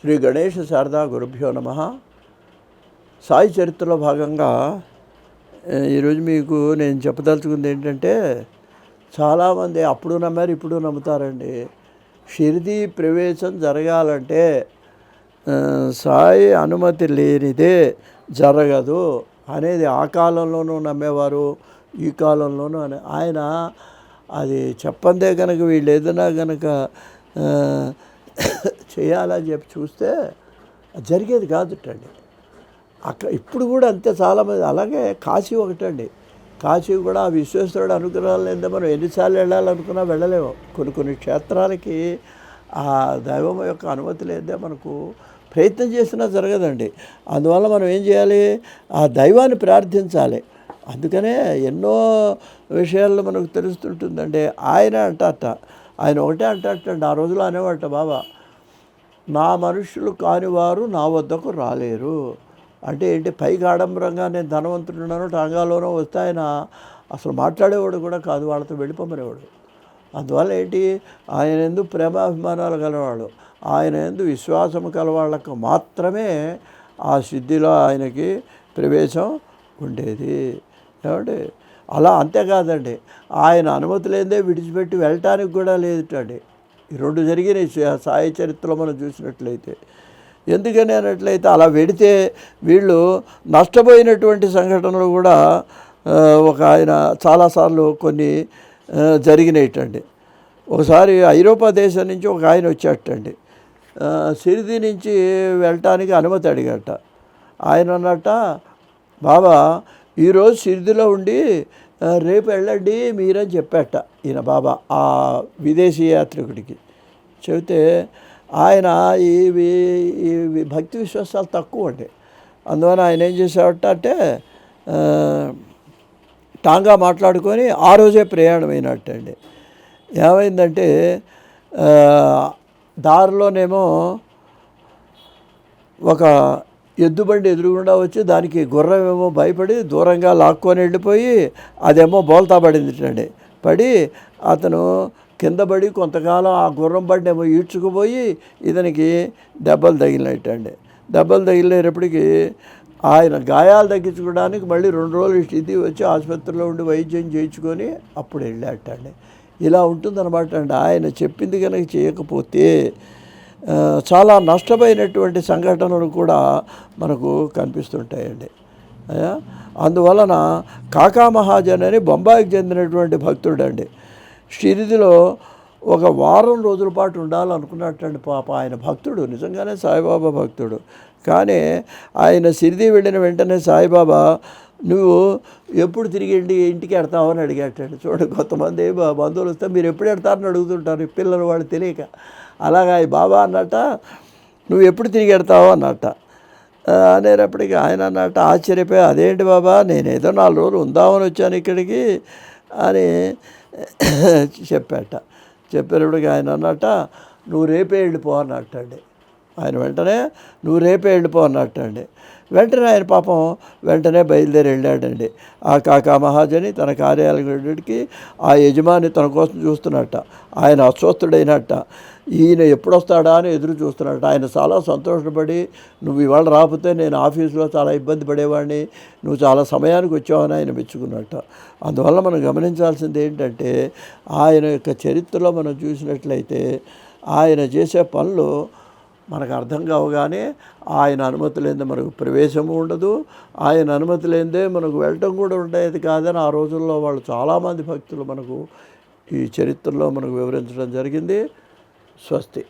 శ్రీ గణేష శారదా గురుభ్యో నమ. సాయి చరిత్రలో భాగంగా ఈరోజు మీకు నేను చెప్పదలుచుకుంది ఏంటంటే, చాలామంది అప్పుడు నమ్మారు ఇప్పుడు నమ్ముతారండి. షిరిడీ ప్రవేశం జరగాలంటే సాయి అనుమతి లేనిదే జరగదు అనేది ఆ కాలంలోనూ నమ్మేవారు, ఈ కాలంలోనూ ఆయన అది చెప్పందే కనుక వీళ్ళు ఏదైనా కనుక చేయాలని చెప్పి చూస్తే జరిగేది కాదుటండి. ఇప్పుడు కూడా అంతే చాలామంది. అలాగే కాశీ ఒకటండి. కాశీ కూడా ఆ విశ్వేశ్వరుడు అనుగ్రహాలు లేదా మనం ఎన్నిసార్లు వెళ్ళాలనుకున్నా వెళ్ళలేము. కొన్ని క్షేత్రాలకి ఆ దైవం యొక్క అనుమతి లేదే మనకు ప్రయత్నం చేసినా జరగదండి. అందువల్ల మనం ఏం చేయాలి? ఆ దైవాన్ని ప్రార్థించాలి. అందుకనే ఎన్నో విషయాల్లో మనకు తెలుస్తుంటుందండి. ఆయన ఒకటే అంటాటండి, ఆ రోజులో అనేవాట బాబా, నా మనుషులు కానివారు నా వద్దకు రాలేరు. అంటే ఏంటి? పైకి ఆడంబరంగా నేను ధనవంతుడున్నాను టాంగాలోనో వస్తే ఆయన అసలు మాట్లాడేవాడు కూడా కాదు, వాళ్ళతో వెళ్ళిపోమనేవాడు. అందువల్ల ఏంటి? ఆయన ఎందు ప్రేమాభిమానాలు గలవాడు, ఆయన ఎందు విశ్వాసం కలవాళ్ళకు మాత్రమే ఆ సిద్ధిలో ఆయనకి ప్రవేశం ఉండేది. ఏమంటే అలా అంతేకాదండి, ఆయన అనుమతి లేదే విడిచిపెట్టి వెళ్ళటానికి కూడా లేదుటండి. ఈ రెండు జరిగినాయి సాయి చరిత్రలో మనం చూసినట్లయితే. ఎందుకని అన్నట్లయితే అలా వెడితే వీళ్ళు నష్టపోయినటువంటి సంఘటనలు కూడా ఒక ఆయన చాలాసార్లు కొన్ని జరిగినాయిటండి. ఒకసారి ఐరోపా దేశం నుంచి ఒక ఆయన వచ్చేటండి, షిరిడీ నుంచి వెళ్ళటానికి అనుమతి అడిగట. ఆయన అన్నట్ట, బాబా ఈరోజు షిరిడీలో ఉండి రేపు వెళ్ళండి మీరని చెప్పాట ఈయన బాబా ఆ విదేశీ యాత్రికుడికి. చెబితే ఆయన ఈ భక్తి విశ్వాసాలు తక్కువ అండి. అందువల్ల ఆయన ఏం చేసేవాట అంటే టాంగా మాట్లాడుకొని ఆ రోజే ప్రయాణం అయినట్టండి. ఏమైందంటే దారిలోనేమో ఒక ఎద్దుబండి ఎదురుగుండా వచ్చి దానికి గుర్రం ఏమో భయపడి దూరంగా లాక్కొని వెళ్ళిపోయి అదేమో బోల్తా పడింది పడి అతను కింద పడి కొంతకాలం ఆ గుర్రం బండి ఏమో ఈడ్చుకుపోయి ఇతనికి దెబ్బలు తగిలినట్టండి. దెబ్బలు తగిలేటప్పటికి ఆయన గాయాలు తగ్గించుకోవడానికి మళ్ళీ 2 రోజులు స్థితి వచ్చి ఆసుపత్రిలో ఉండి వైద్యం చేయించుకొని అప్పుడు వెళ్ళాటండి. ఇలా ఉంటుందన్నమాట అండి. ఆయన చెప్పింది కనుక చేయకపోతే చాలా నష్టపోయినటువంటి సంఘటనలు కూడా మనకు కనిపిస్తుంటాయండి. అందువలన కాకా మహాజన్ అని బొంబాయికి చెందినటువంటి భక్తుడు అండి, షిరిడీలో ఒక వారం రోజుల పాటు ఉండాలనుకున్నట్టండి. పాప ఆయన భక్తుడు, నిజంగానే సాయిబాబా భక్తుడు. కానీ ఆయన షిరిడీ వెళ్ళిన వెంటనే సాయిబాబా, నువ్వు ఎప్పుడు తిరిగి ఇంటికి వెడతావని అడిగాటండి. చూడండి, కొంతమంది బంధువులు వస్తే మీరు ఎప్పుడు వెడతారని అడుగుతుంటారు, పిల్లలు వాళ్ళు తెలియక. అలాగా ఈ బాబా అన్నట్ట, నువ్వు ఎప్పుడు తిరిగి వెడతావు అన్నట్ట. అనేటప్పటికి ఆయన అన్నట్ట ఆశ్చర్యపోయి, అదేంటి బాబా, నేను ఏదో 4 రోజులు ఉందామని వచ్చాను ఇక్కడికి అని చెప్పాట. చెప్పేటప్పటికి ఆయన అన్నట్ట, నువ్వు రేపే వెళ్ళిపో అన్నట్టండి. ఆయన వెంటనే నువ్వు రేపే వెళ్ళిపో అన్నట్టండి. వెంటనే ఆయన పాపం వెంటనే బయలుదేరి వెళ్ళాడండి. ఆ కాకా మహాజని తన కార్యాలయానికి ఆ యజమాని తన కోసం చూస్తున్నట్ట. ఆయన అస్వస్థుడైనట్ట. ఈయన ఎప్పుడు వస్తాడా అని ఎదురు చూస్తున్నట్ట. ఆయన చాలా సంతోషపడి, నువ్వు ఇవాళ రాకపోతే నేను ఆఫీసులో చాలా ఇబ్బంది పడేవాడిని, నువ్వు చాలా సమయానికి వచ్చావని ఆయన మెచ్చుకున్నట్ట. అందువల్ల మనం గమనించాల్సింది ఏంటంటే, ఆయన యొక్క చరిత్రలో మనం చూసినట్లయితే ఆయన చేసే పనులు మనకు అర్థం కావగానే ఆయన అనుమతి లేనిదే మనకు ప్రవేశము ఉండదు, ఆయన అనుమతి లేనిదే మనకు వెళ్ళటం కూడా ఉండేది కాదని ఆ రోజుల్లో వాళ్ళు చాలామంది భక్తులు మనకు ఈ చరిత్రలో మనకు వివరించడం జరిగింది. స్వస్తి.